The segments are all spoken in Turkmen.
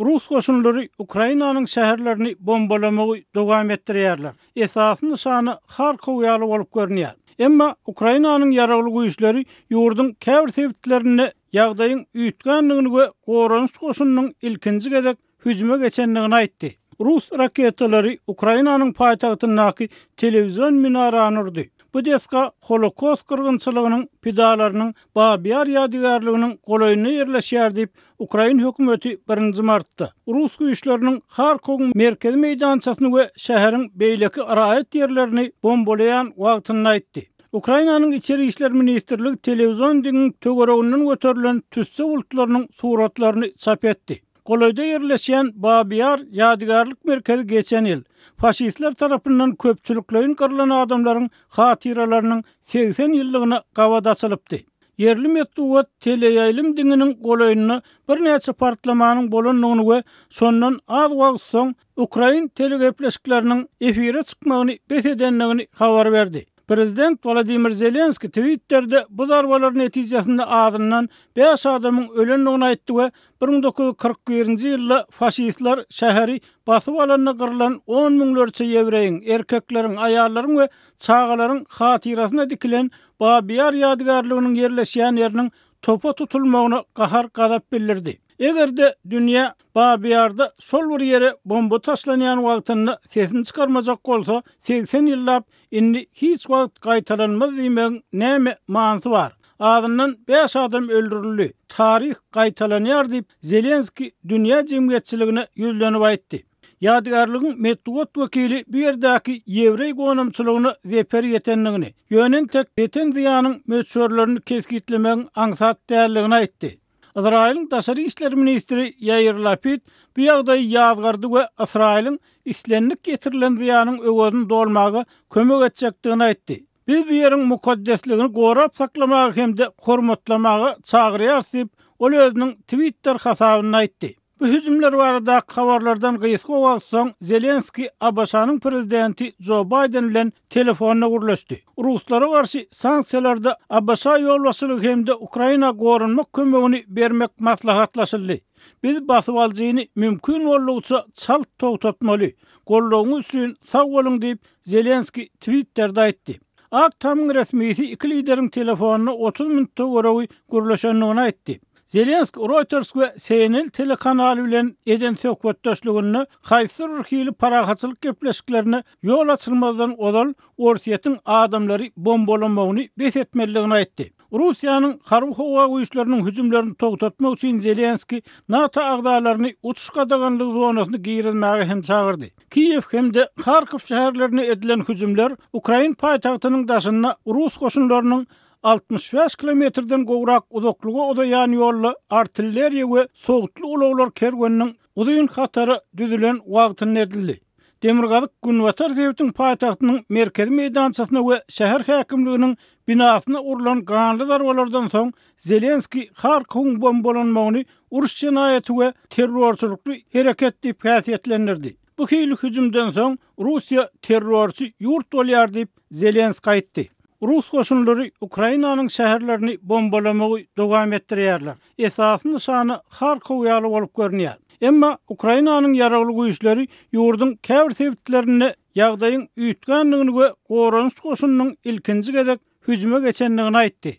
Rus goşunlary Ukrainanyň şäherlerini bombalamagy dowam etdirýärler. Esasy nişany Harkow ýaly bolup görünýär. Emma Ukrainanyň ýaragly güýçleri ýurdun käbir sebitlerini ýagdaýyň üýtgenligini we goranyş goşunynyň ilkinji gezek hüjüme geçenligini aýtdy. Rus raketalary Ukrainanyň paýtagtyndaky telewizyon minarany urdy. Bu deska Holokost kırgınçylygynyň pidalarynyň Babiar ýadygarlygynyň golaýyna ýerleşýär diýip Ukraina hökümeti 1 martda Rus güýçleriniň Harkow merkezi meýdançasyny we şäheriň beýleki araýat ýerlerini bombalaýan wagtyny aýtdy. Ukrainanyň içeri işler ministrligi telewizyon diňiň tögereginden göterilen tüsse bulutlarynyň suratlaryny çap etdi. Golaýda ýerleşýän Babiar ýadygarlyk merkezi geçen ýyl faşistler tarapyndan köpçülikleýin kırılan adamlaryň hatyralarynyň 80 ýyllygyna gawada açylypdy. Yerli medeniýet teleýaýlym diňiniň golaýyny bir näçe partlamanyň bolanlygyny we şondan az wagt soň Ukrain telegepleşikleriniň efire çykmagyny besedenligini habar berdi. Prezident Volodymyr Zelenski Twitter'de bu zarbalar netijesinde adından 5 adamın ölenligini aýtdy we 1941-nji ýylda faşistler şäheri basyp alanyna gyrylan 10 miňlerçe ýewreýiň, erkekleriň, aýallaryň we çagalaryň hatyrasyna dikilen Babiar ýadygarlygynyň ýerleşýän ýeriniň topa tutulmagyna gahar gadap bildirdi. Egerde dünýä Babiarda şol bir ýere bomba taşlanýan wagtynda sesini çykarmajak bolsa 80 ýyllap indi hiç wagt gaýtaranmaz diýmeň näme manysy bar? Adından 5 adam öldürildi. Tarih gaýtalanýar diýip Zelenski dünýä jemgyýetçiligine ýüzlenip aýtdy. Ýadygarlygyň medeniýet wekili bu ýerdäki ýewreý gonamçylygyny reper ýetenligini, ýönen tek beten diýanyň möçörlerini keskitlemeň aňsat däldigini aýtdy. İsrail'in Daşary işler ministri Yair Lapid bu ýagdaýy ýazgardy we İsrail'in islenlik getirilen ziýanyň öwedini dolmagy kömek etjekdigini aýtdy. Biz bu ýeriň mukaddesligini gorap saklamagy hemde hormatlamagy çagyrýar diýip ol özüniň Twitter hasabyna aýtdy. Bu hüjümler barada habarlardan gysga wagt soň Zelenski Abaşanyň prezidenti Joe Biden bilen telefonna gurlaşdy. Ruslara garşy sanksiýalarda Abaşa ýolbaşçylygy hemde Ukraina gorunmak kömegini bermek maslahatlaşyldy. Biz basyp aljagyny mümkin bolýança çalt togtatmaly. Gollagyňyz üçin sag bolun diýip Zelenski Twitter'da aýtdy. Aktamyň resmisi iki lideriň telefonuny 30 minutda görewi gurlaşanyny aýtdy. Zelenski Reuters we CNN telekanaly bilen eden söhbetdeşligini haýsy rühili parahatçylyk gepleşiklerini ýol açylmadan odal Orsiýetiň adamlary bombalamagyny besetmeligini aýtdy. Russiýanyň harby howa güýçleriniň hüjümlerini togtatmak üçin Zelenski NATO agdalaryny uçuş gadaganlyk zonasyny giýrilmäge hem çagyrdy. Kiýew hemde Harkiv şäherlerine edilen hüjümler Ukraina paýtagtynyň daşyna Rus goşunlarynyň 65 kilometrden gowrak uzaklyga odaýan ýolly artilleriýa we sowutly ulaglar kergeniniň uzyň hatary düzülen wagtyny edildi. Demirgazyk Günwatar dewletiň paýtagtynyň merkezi meýdançasyna we şäher häkimliginiň binasyna urulan ganly zarbalardan soň Zelenski Harkow bombalanmagyny uruş jenaýaty we terrorçylykly hereket diýip häsiýetlendirdi. Bu hili hüjümden soň Russiýa terrorçy ýurt bolýar diýip Zelenski aýtdy. Rus goşunlary Ukrainanyň şäherlerini bombalamagy dowam etdirýärler. Esasy nişany Harkow ýaly bolup görünýär. Emma Ukrainanyň ýaragly güýçleri ýurdun käbir sebitlerini ýagdaýyň üýtgenligini we goranyş goşunynyň ilkinji gezek hüjüme geçenligini aýtdy.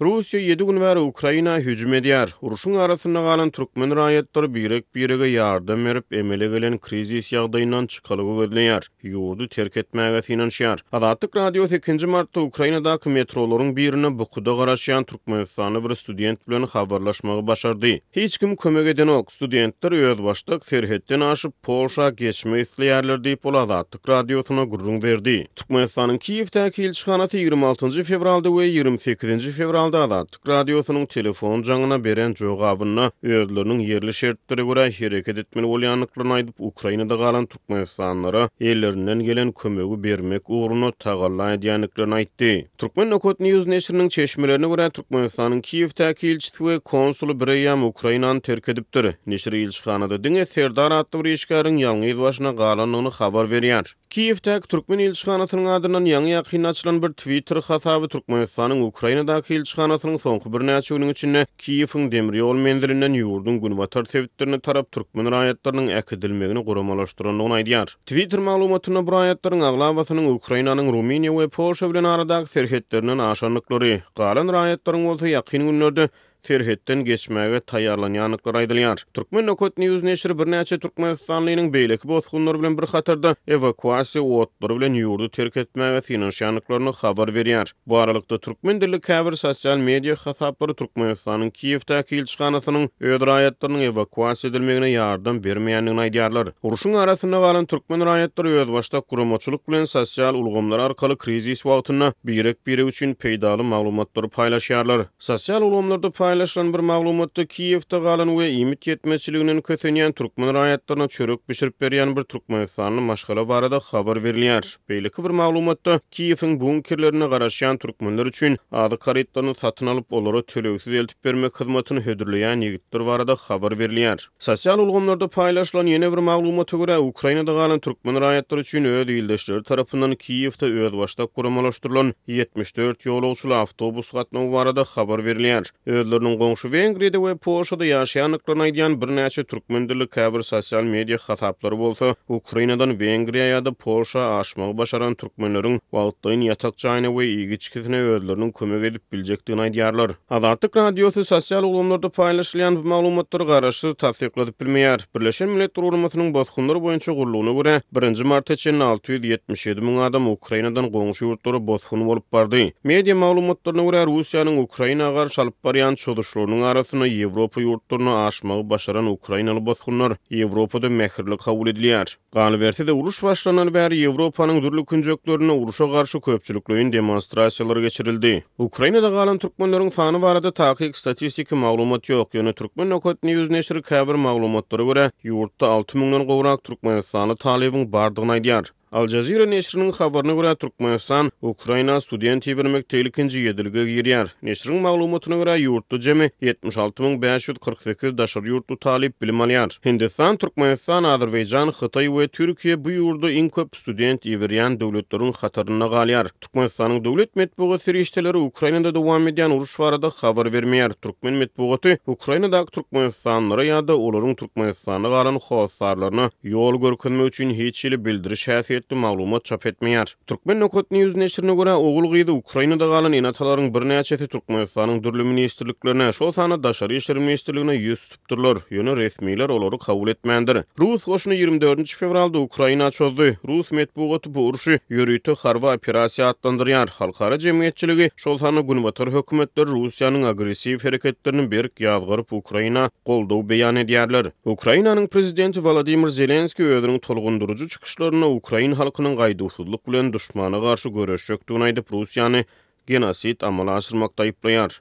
Russiýa 7 gün bäri Ukraina hüjüm edýär. Uruşyň arasynda galan türkmen raýatlary birege ýardam berip emele gelen krizis ýagdaýyndan çykalygy gözlenýär. Ýurdu terk etmäge finansiýar. Azatlyk radio 2 martda Ukrainadaky metrolaryň birine bukuda garaşýan Türkmenistany bir student bilen habarlaşmagy başardy. Hiç kim kömek edenok, studentler öz başlyk Ferhetden aşyp Polşa geçme isleýärler diýip ol Azatlyk radiosyna gurrun berdi. Türkmenistanyň Kiýewdäki elçixanasy 26 fevralda we 28 fevralda Azatlyk radiosynyň telefon jaňyna beren jogabyna özleriniň yerli şertleri görä hereket etmeli bolýanlyklaryny aýdyp Ukrainada galan türkmenistanlara ellerinden gelen kömegi bermek uğruna tagalla edýänliklerini aýtdy. Türkmen Nokot News neşriniň çeşmelerine görä Türkmenistanyň Kiýewdäki elçisi we konsulu bireyam Ukrainany terk edipdir. Neşri elçixanada diňe Serdar atly bir işgäriň ýalňyz başyna galanlygyny habar berýär. Kiýewdäki Türkmen elçixanasynyň adyndan ýaňy ýakyn açylan bir Twitter hasaby Türkmenistanyň Ukrainadaky elçixanasynyň soňky bir näçe güniň içinde Kiýewiň demir ýol menzilinden ýurdun günbatar tewitlerini tarap türkmen raýatlarynyň äkidilmegini guramalaşdyrandygyny aýdýar. Twitter maglumatyna bu raýatlaryň aglabasynyň Ukrainanyň Ruminiýa we Polşa bilen aradaky serhetleriniň aşanlyklary, galan raýatlaryň bolsa ýakyn günlerde terhetten geçmäge taýýarlanýanlyklar aýdylýar. Türkmen Nokot News neşri bir näçe Türkmenistanlynyň beýleki bozgunlary bilen bir hatarda evakuasiýa otlary bilen ýurdu terk etmäge synanýanlyklaryny habar berýär. Bu aralykda türkmen dilli käbir sosial media hasaplary Türkmenistanyň Kiýewdäki elçixanasynyň öz raýatlarynyň evakuasiýa edilmegine ýardam bermeýändigini aýdýarlar. Uruşyň arasynda galan türkmen raýatlary öz başda guramaçylyk bilen sosial ulgamlar arkaly krizis wagtyna birek-biri üçin peýdaly maglumatlary paýlaşýarlar. Sosial ulgamlarda paylaşılan bir maglumatda Kiýewde galan we ümit ýetmeçiliginiň kötenýän türkmen raýatlaryna çörek bişirip berýän bir Türkmenistanly maşgala barada habar berilýär. Beýleki bir maglumatda Kiýewiň bunkerlerine garaşýan türkmenler üçin ady karetlaryny satyn alyp olary төлewsiz eltip bermek hyzmatyny hödürleýän ýigitler barada habar berilýär. Sosial ulgamlarda paýlaşylan ýene bir maglumata görä Ukrainada galan türkmen raýatlary üçin öz ýyldaşlary tarapyndan Kiýewde öz başda guramalaşdyrylan 74 ýolagçyly awtobus gatnawy barada habar berilýär. Özleriniň goňşy Wengriýede we Polşada ýaşaýanlyklaryny aýdýan bir näçe türkmen dilli käbir sosial media hasaplary bolsa, Ukrainadan Wengriýa ýa-da Polşa aşmagy başaran türkmenleriň wagtlaryň ýatak jaýyna we igiçkisine özleriniň kömek edip biljekdigini aýdýarlar. Azatlyk radiosy sosial ulgamlarda paýlaşylýan bu maglumatlary garaşy tasdikladyp bilmeýär. Birleşen Milletler Guramasynyň bozgunlary boýunça gurulugyna görä 1-nji mart üçin 677 000 adam Ukrainadan goňşy ýurtlary bozgun bolup bardy. Media maglumatlaryna görä Russiýanyň Ukrainaga garşy alyp barýan çoduşlarynyň arasyna Ýewropa ýurtlaryny aşmagy başaran Ukrainaly bozgunlar Ýewropada mähirli kabul edilýär. Galibertide uruş başlanan bäri Ýewropanyň dürli künjeklerine uruşa garşy köpçülikliň demonstrasiýalary geçirildi. Ukrainada galan türkmenleriň sany barada takyk statistik maglumat ýok. Ýöne Türkmen Nokot News neşri käbir maglumatlary görä ýurtda 6 000-dan gowrak türkmenistany talybyň bardygyny aýdýar. Al Jazeera neşriniň habaryna görä Türkmenistan Ukraina student ýetirmek tehlikinji ýedilge girýär. Neşriň maglumatyna görä ýurtda jemy 76 548 daşary ýurtly talip bilim alýar. Hindistan, Türkmenistan, Azerbaýjan, Hytaý we Türkiýe bu ýurda iň köp student ýetirýän döwletleriň hataryna galýar. Türkmenistanyň döwlet medeniýet serişdeleri Ukrainada dowam edýän uruş barada habar bermeýär. Türkmen medeniýeti Ukrainadaky türkmenistanlylara ýa-da olaryň Türkmenistana galan howsarlaryna ýol görkezmek üçin hiç ýyly bildiriş maglumat çap etmeýär. Türkmen Nokot News neşrine görä ogul gyýdy Ukrainada galan enatalaryň bir näçesi Türkmenistanyň dürli ministrliklerine, şol sany daşary işler ministrligine ýüz tutupdyrlar. Ýöne resmiler olary kabul etmändir. Rus goşuny 24 fevralda Ukraina çözdi. Rus medeniýeti bu uruşy ýörüýte harba operasiýa adlandyrýar. Halkara jemgyýetçiligi şol sany günbatar hökümetler Russiýanyň agressiw hereketlerini berk ýazgyryp Ukraina goldaw beýan edýärler. Ukrainanyň prezidenti Volodymyr Zelenski özüniň tolgundurucu çykyşlaryna Ukraina halkynyň gaýdysızlyk bilen düşmana garşy görüşjekdigini aýdyp Russiýany genosit amala aşyrmakda aýplaýar.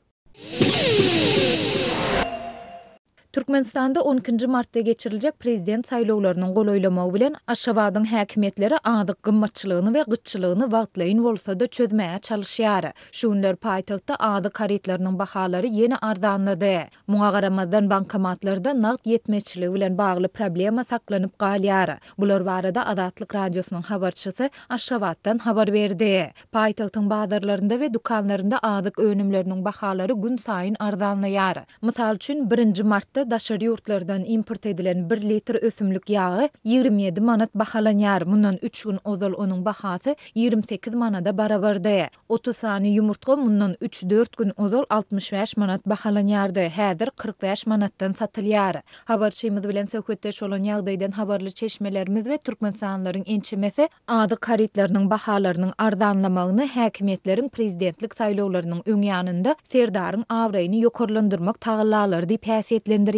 Türkmenistanda 12 martda geçiriljek prezident saýlawlarynyň golaýlamagy bilen Aşgabatyň häkimetleri adyk gymmatçylygyny we gyççylygyny wagtlaýyn bolsa-da çözmäge çalışýar. Şu günler paýtagtda adyk karetlarynyň bahalary ýene arzanlady. Muňa garamazdan bankomatlarda nagt ýetmeçiligi bilen bagly problema saklanyp galýar. Bular barada Azatlyk radiosynyň habarçysy Aşgabatdan habar berdi. Paýtagtyň bazarlarynda we dukanlarynda adyk önümleriniň bahalary gün saýyn arzanlaýar. Mysal üçin 1-nji martda daşary ýurtlardan import edilen 1 litr ösümlik ýagy 27 manat bahalanýar. Mundan 3 gün ozal onuň bahasy 28 manada barabardy. 30 sany ýumurtga mundan 3-4 gün ozal 65 manat bahalanýardy. Häzir 45 manatdan satylýar. Habarçymyz bilen söhbetdeş bolan ýagdaýdan habarly çeşmelerimiz we türkmenistanylaryň ençemesi ady karetlarynyň bahalarynyň arzanlamagyny häkimetleriň prezidentlik saýlawlarynyň öňýanynda serdaryň awraýyny ýokarlandyrmak taýýarlar diýip häsiýetlendirýärler.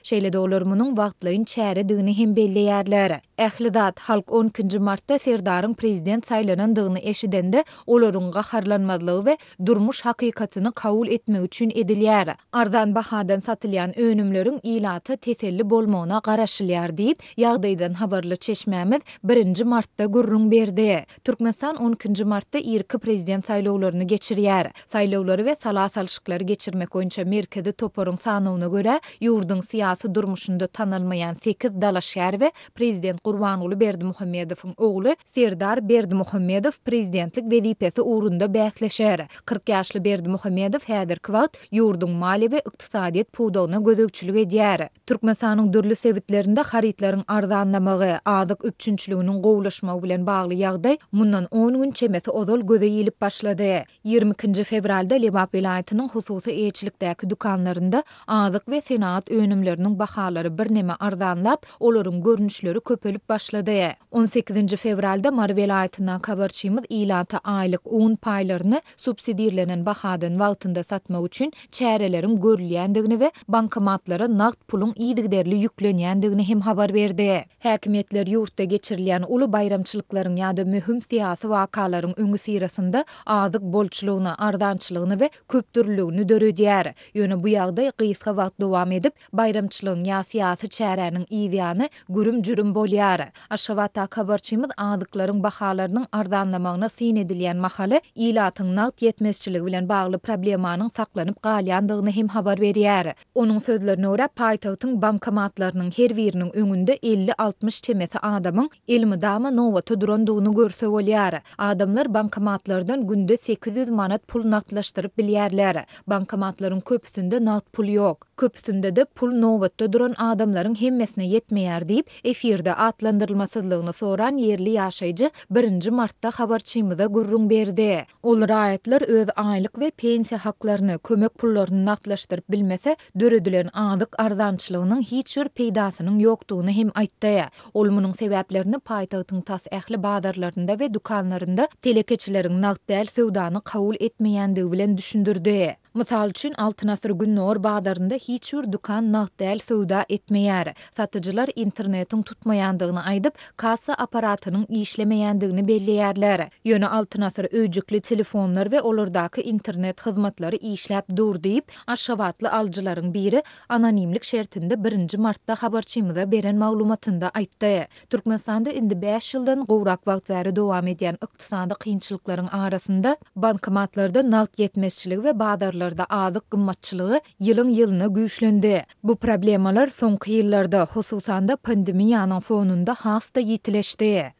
Şeýle-de olar munyň wagtlaýyn çäredigini hem belleýärler. Ählidat halk 12 martda serdaryň prezident saýlanandygyny eşidende olaryň gaharlanmazlygy we durmuş hakykatyny kabul etmek üçin edilýär. Arzan bahadan satylýan önümleriň ilaty teselli bolmagyna garaşylýar diýip ýagdaýdan habarly çeşmämiz 1-nji martda gurrun berdi. Türkmenistan 12 martda irki prezident saýlawlaryny geçirýär. Saýlawlary we salat alşyklary geçirmek boýunça merkezi toparyň sanyna görä ýurdun syýasy durmuşynda tanylmaýan 8 dalaşýar we prezident Gurbanuly Berdimuhammedowyň ogly Serdar Berdimuhammedow prezidentlik wezipesi uğrunda bäsleşär. 40 ýaşly Berdimuhammedow häzirki wagt ýurdun mali we ykdysadyýet puwdagyna gözegçilik edýär. Türkmenistanyň dürli sebitlerinde haritlaryň arzanlamagy, azyk üçünçliginiň gowlaşmagy bilen bagly ýagdaý mundan 10 gün çemesi ozal göze ýelip başlady. 22 fevralda Lebap vilayatynyň hususy eýçilikdäki dukanlarynda azyk we senat önümleriniň bahalary birneme arzanlap, olaryň görnüşleri köpelip başlady. 18 fevralda Mar vilayatyndan habarçymyz ilanta aýlyk un paýlaryny subsidiýelenen bahadan wagtynda satmak üçin çäreleriň görülýändigini we bankomatlara naqd pulun iýdigderli ýüklenýändigini hem habar berdi. Häkimetler ýurtda geçirilýän uly bayramçylyklaryň ýa-da mühim syýasy wakalaryň öňü sirasynda azyk bolçulugyny, ardançylygyny we köpdürlüligini döredýär. Ýöne bu ýagdaý gysga wagt dowam edip, bayramçylygyň ýa syýasy çäräniň ýa-da gürüm-jürüm bolýar. Aşgabatda habarçymyz azyklaryň bahalarynyň ardanlamagyna syn edilýän mahaly ilatyň naqd ýetmezçiligi bilen bagly problemanyň saklanyp galýandygyny hem habar berýär. Onuň sözlerine görä paýtagtyň bankomatlarynyň her biriniň öňünde 50-60 çemesi adamyň elmydama nowata durandygyny görse bolýar. Adamlar bankomatlardan günde 800 manat pul naqdlaşdyryp bilýärler. Bankomatlaryň köpüsinde naqd pul ýok. Köpüsinde de pul nowatda duran adamlaryň hemmesine ýetmeýär diýip efirde atlandyrylmasyzlygyny soran yerli ýaşaýjy 1 martda habarçymyza gurrun berdi. Ol raýatlar öz aýlyk we pensiýa haklaryny, kömek pullaryny naqdlaşdyryp bilmese, döredilen azyk arzançylygynyň hiç bir peýdasynyň ýokdugyny hem aýtdy. Ol munyň sebäplerini paýtagtyň tas ähli bazarlarynda we dukanlarynda telekeçileriň naqd däl sowdany kabul etmeýändigi bilen düşündirdi. Mysal üçin Altynasır Günnor bazarynda hiç bir dukan naqd däl sowda etmeýär. Satyjylar internetiň tutmaýandygyny aýdyp, kassa aparatynyň işlemeýändigini belleýärler. Ýöne Altynasır öýjükli telefonlar we olardaky internet hyzmatlary işläp dur diýip, Aşgabatly aljylaryň biri anonimlik şertinde 1 martda habarçymyza beren maglumatynda aýtdy. Türkmenistanda indi 5 ýyldan gowrak wagt bäri dowam edýän ykdysady kynçylyklaryň arasynda bankomatlarda naqd ýetmezçiligi we bazarlarda azyk gymmatçylygy ýylyň ýylyna güýçlendi. Bu problemalar soňky ýyllarda, hususan da pandemiýanyň fonunda hasta ýitileşdi.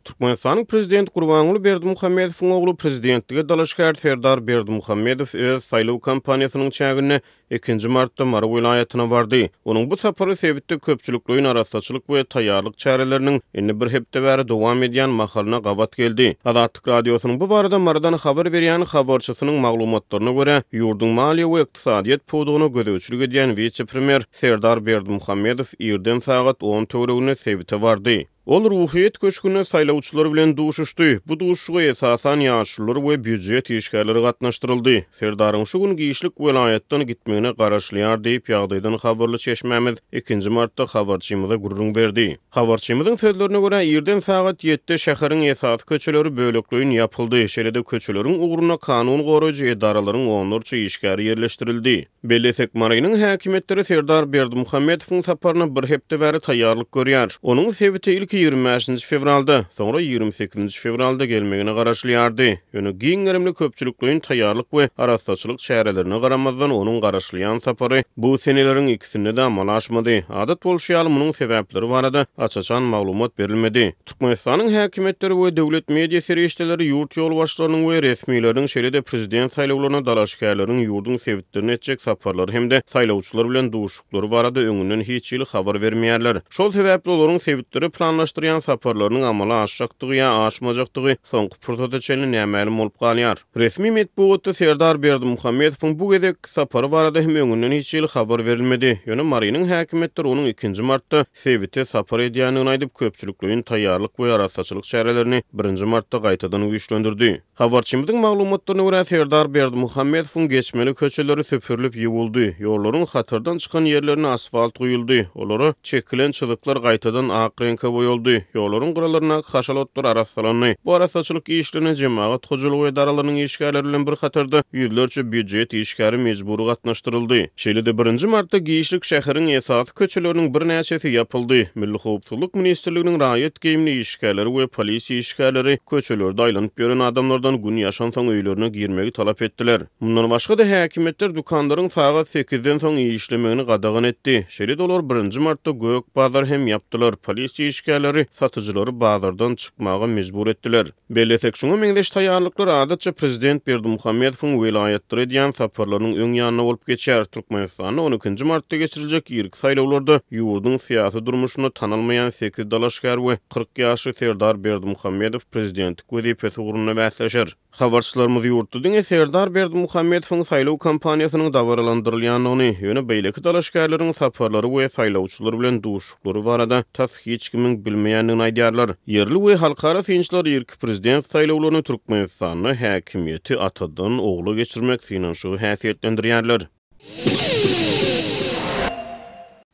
Türkmenistanyň prezident Gurbanuly Berdimuhammedowyň ogly prezidentlige dalaşýar Serdar Berdimuhammedow öz saýlaw kampaniýasynyň çägine 2 martda Mar vilayatyna bardy. Onuň bu sapary sebitde köpçülikliň arasaçylyk we taýýarlyk çäreleriniň indi bir hepde bäri dowam edýän mahalyna gawat geldi. Azatlyk radiosynyň bu barada Mardan habar berýän habarçysynyň maglumatlaryna görä, ýurdun maliýe we ykdysadyýet puwdagyna gözegçilik edýän vice-premier Serdar Berdimuhammedow ýerden sagat 10 töweregine sebite bardy. Ol ruhiyet köşküne saýlawçylar bilen duşuşdy. Bu duşuşga esasan ýaşlylar we büdjet işgärleri gatnaşdyryldy. Serdaryň şu gün giýişlik welayatdan gitmegine garaşlýar diýip ýagdaýdan habarly çeşmämiz 2 martda habarçymyza gurrun berdi. Habarçymyzyň sözlerine görä ýerden sagat 7-de şäheriň esas köçeleri bölekliň ýapyldy. Şeýle köçeleriň ugruna kanun goraýjy edaralaryň onurça işgäri ýerleşdirildi. Bellesek Maraýynyň häkimetleri Serdar Berdimuhammedowyň saparyna bir hepde bäri taýýarlyk görýär. Onuň sebiti 25 fevralda, sonra 28 fevralda gelmegine garaşlýardy. Ýöne giň önemli köpçülikliň taýýarlyk we arasaçylyk çärelerine garamazdan onuň garaşlýan sapary bu seneleriň ikisinde de amal aşmady. Adat bolşýaly munyň sebäpleri barada açaçan maglumat berilmedi. Türkmenistanyň häkimetleri we döwlet media serişdeleri ýurt ýol başlarynyň we resmiýetleriniň şeýle prezident saýlawlaryna dalaşýarlaryň ýurdun sebitlerini etjek saparlary hemde saýlawçylar bilen duşuklary barada öňünden hiç ýyl habar bermeýärler. Şol sebäpli olaryň sebitleri planlaşdyrýan saparlarynyň amala aşjakdygy ýa aşmajakdygy soňky pursatda çenli nämälim bolup galýar. Resmi medeniýetde Serdar Berdimuhammedowyň bu gezek sapary barada hem öňünden hiç ýyl habar berilmedi. Ýöne Maraýynyň häkimetleri onuň 2 martda sebite sapar edýändigini aýdyp köpçülikliň taýýarlyk we arasaçylyk çärelerini 1 martda gaýtadan güýçlendirdi. Habarçymyzyň maglumatlaryna görä Serdar Berdimuhammedowyň geçmeli köçeleri söpürilip ýuwuldy. Ýollaryň hatardan çykan ýerlerine asfalt goýuldy. Olary çekilen çylyklar gaýtadan ak renke boýuldy. Ýollaryň gyralaryna haşalotlar arasalandy. Bu arasaçylyk işlerine jemaat hojalygy edaralarynyň işgärleri bilen bir hatarda ýüzlerçe büdjet işgäri mejburi gatnaşdyryldy. Şeýle-de 1 martda giýişlik şäheriniň esas köçeleriniň bir näçesi ýapyldy. Milli howpsuzlyk ministrliginiň raýat geyimli işgärleri we polisiýa işgärleri köçelerde aýlanyp ýören adamlardan ýurtdan gün ýaşan soň öýlerine girmegi talap etdiler. Mundan başga da häkimetler dukanlaryň sagat 8-den soň işlemegini gadagan etdi. Şeýle dolar 1 martda Gök bazar hem yapdylar. Polisiýa işgärleri satyjylary bazardan çykmaga mejbur etdiler. Bellesek şoňa meňdeş taýýarlyklar adatça prezident Berdimuhammedowyň welaýatlary edýän saparlarynyň öň ýanyna bolup geçýär. Türkmenistanda 12 martda geçiriljek ýerki saýlawlarda ýurdun syýasy durmuşyny tanalmaýan 8 dalaşgar we 40 ýaşly Serdar Berdimuhammedow prezidentlik wezipesi ugruna bäsleşer. Habarçylarymyz ýurtdyň Serdar Berdimuhammedowyň saýlaw kampaniýasynyň dawrlandyrylýanyny, ýöne beýleki dalaşgarlaryň saparlary we saýlawçylar bilen duşuklary barada tas hiç kimin bilmeýändigini aýdýarlar. Yerli we halkara synçylar ýerki prezident saýlawlaryny Türkmenistanyň häkimiýeti atadan ogly geçirmek finansiýy häsiýetlendirýärler.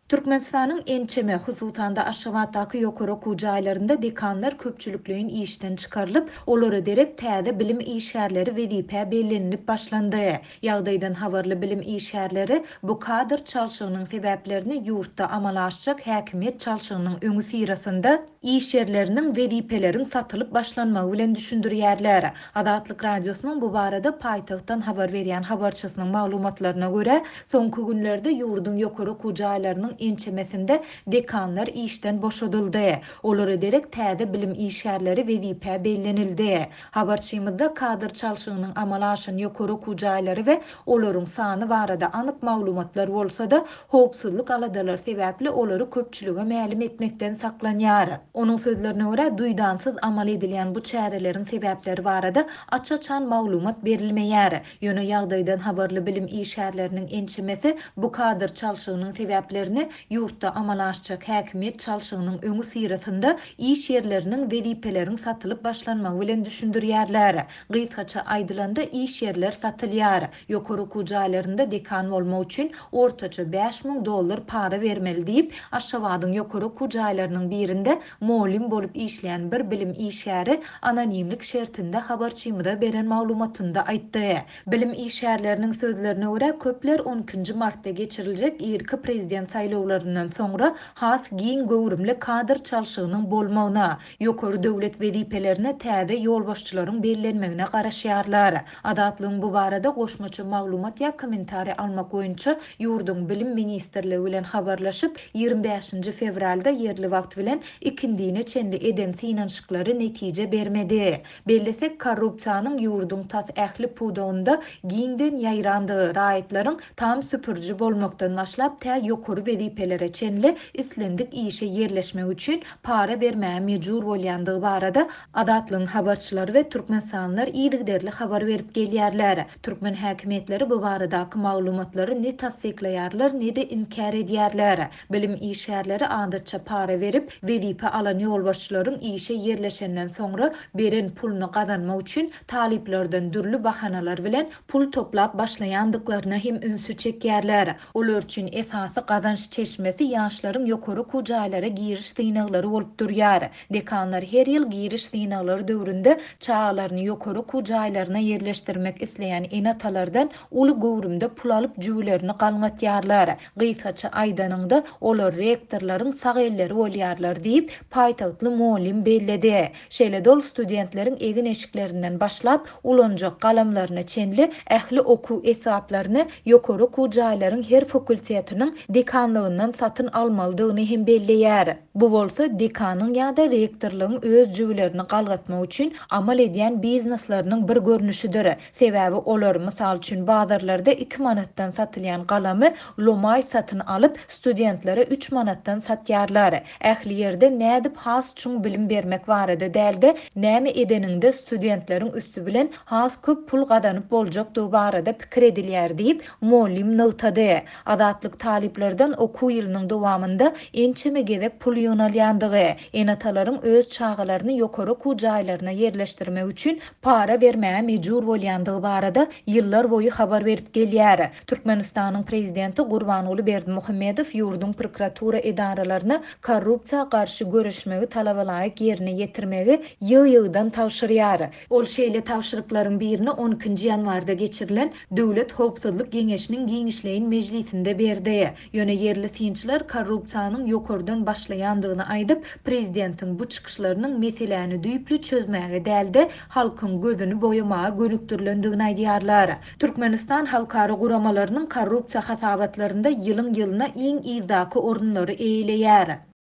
Türkmenistanyň ençeme hususanda Aşgabatdaky ýokary okuw jaýlarynda dekanlar köpçülikliğin işten çıkarılıp, olary derek täze bilim işgärleri wezipe bellenip başlandy. Ýagdaýdan habarly bilim işgärleri bu kadr çalşygynyň sebäplerini ýurtda amalaşjak häkimiýet çalşygynyň öňü sirasynda iş yerlerinin wezipelerin satylyp başlanmagy bilen düşündirýärler. Adatlyk radiosynyň bu barada paýtagtdan habar berýän habarçysynyň maglumatlaryna görä, soňky günlerde ýurdun ýokary okuw jaýlarynyň ençemesinde dekanlar işten boşadyldy. Olary derek täze bilim işgärleri wezipe bellenildi. Habarçymyzda kadr çalşygynyň amalaşan ýokary okuw jaýlary we olaryň sany barada anyk maglumatlar bolsa-da, howpsuzlyk aladalar sebäpli olary köpçülige mälim etmekden saklanýar. Onuň sözlerine görä, duýdansyz amal edilýän bu çäreleriň sebäpleri barada açaçan maglumat berilmeýär. Ýöne ýagdaýdan habarly bilim işgärleriniň ençemesi bu kadr çalşygynyň sebäplerini ýurtda amalaşjak häkimiýet çalşygynyň öňü sirasynda iş yerleriniň wezipeleriň satylyp başlanmagy bilen düşündirýärler. Gysgaça aýdylanda iş yerler satylýar. Ýokary okuw jaýlarynda dekan bolmak üçin ortaça $5.000 para bermeli diýip Aşgabatyň ýokary okuw jaýlarynyň birinde molim bolup işleýän bir bilim işgäri anonimlik şertinde habarçymyza beren maglumatynda aýtdy. Bilim işgärleriniň sözlerine görä, köpler 12 martda geçiriljek ýerki prezident saýlawlaryndan soňra has giň gowrumly kadr çalşygynyň bolmagyna, ýokary döwlet wezipelerine täze ýolbaşçylaryň bellenmegine garaşýarlar. Adatlyň bu barada goşmaça maglumat ýa kommentari almak boýunça ýurdun bilim ministrligi bilen habarlaşyp 25 fevralda yerli wagt bilen ikindine çenli eden finanşyklary netije bermedi. Bellesek korrupsiýanyň ýurdun tas ähli pudagynda giňden ýaýrandygy raýatlaryň tam süpürji bolmakdan başlap tä ýokary wezipelere çenli islendik işe yerleşmek üçin para bermäge mejbur bolýandygy barada adatlyň habarçylary we türkmenstanlar iýdigderli habar berip gelýärler. Türkmen häkimetleri bu baradaky maglumatlary ne tasdiklaýarlar, ne de inkar edýärler. Bilim işgärleri adatça para berip wezipe alan ýolbaşçylaryň işe yerleşenden soňra beren pulny gazanmak üçin taliplerden dürli bahanalar bilen pul toplap başlaýandyklaryna hem ünsü çekýärler. Olar üçin esasy gazanç çeşmesi ýaşlaryň ýokary okuw jaýlara giriş synaglary bolup durýar. Dekanlar her ýyl giriş synaglary döwründe çağlaryny ýokary okuw jaýlaryna yerleşdirmek isleýän enatalardan uly gowrumda pul alyp jüwlerini galňatýarlar. Gysgaça aýdanynda olar rektorlaryň sag elleri bolýarlar diýip paýtagtly molim belledi. Şeýle dol studentleriň egin eşiklerinden başlap ulanjak galamlaryna çenli ähli okuw esaplaryny ýokary okuw jaýlaryň her fakultetiniň dekanlygyndan satyn almalydygyny hem belleýär. Bu bolsa dekanyň ýa-da rektorlygyň öz jüwlerini galgatmak üçin amal edýän bizneslarynyň bir görnüşidir. Sebäbi olar mysal üçin bazarlarda 2 manatdan satylýan galamy lomay satyn alyp studentlere 3 manatdan satýarlar. Ähli ýerde nädip has üçin bilim bermek barada dälde näme edeninde studentleriň üstü bilen has köp pul gazanyp boljakdygy barada pikir edilýär diýip molim nöwtady. Adatlyk taliplerden okuw ýylynyň dowamında ençeme gezek pul ýönelýändige, enatalaryň öz çağalaryny ýokary okuw jaýlaryna yerleşdirmek üçin para bermäge mejbur bolýandygy barada ýyllar boyu habar berip gelýär. Türkmenistanyň prezidenti Gurbanoğlu Berdimuhammedow ýurdun prokuratura edaralaryna korrupsiýa garşy görüşmegi talabalaryk ýerine ýetirmegi ýyl-ýyldan tawşyrýar. Ol şeýle tawşyryklaryň birini 12 ýanwarda geçirilen Döwlet Howpsuzlyk Geňeşiniň giňişleýin mejlisinde berdi. Ýöne yerli tinçler korrupsiýanyň ýokardan başlaýandygyny aýdyp, prezidentin bu çykyşlarynyň meseleni düýpli çözmäge däldi, halkyň gözüni boýamaga gönükdirilendigini aýdýarlar. Türkmenistan halkara guramalarynyň korrupsiýa hasabatlarynda ýylyň ýylyna iň izdaky orunlary eýleýär.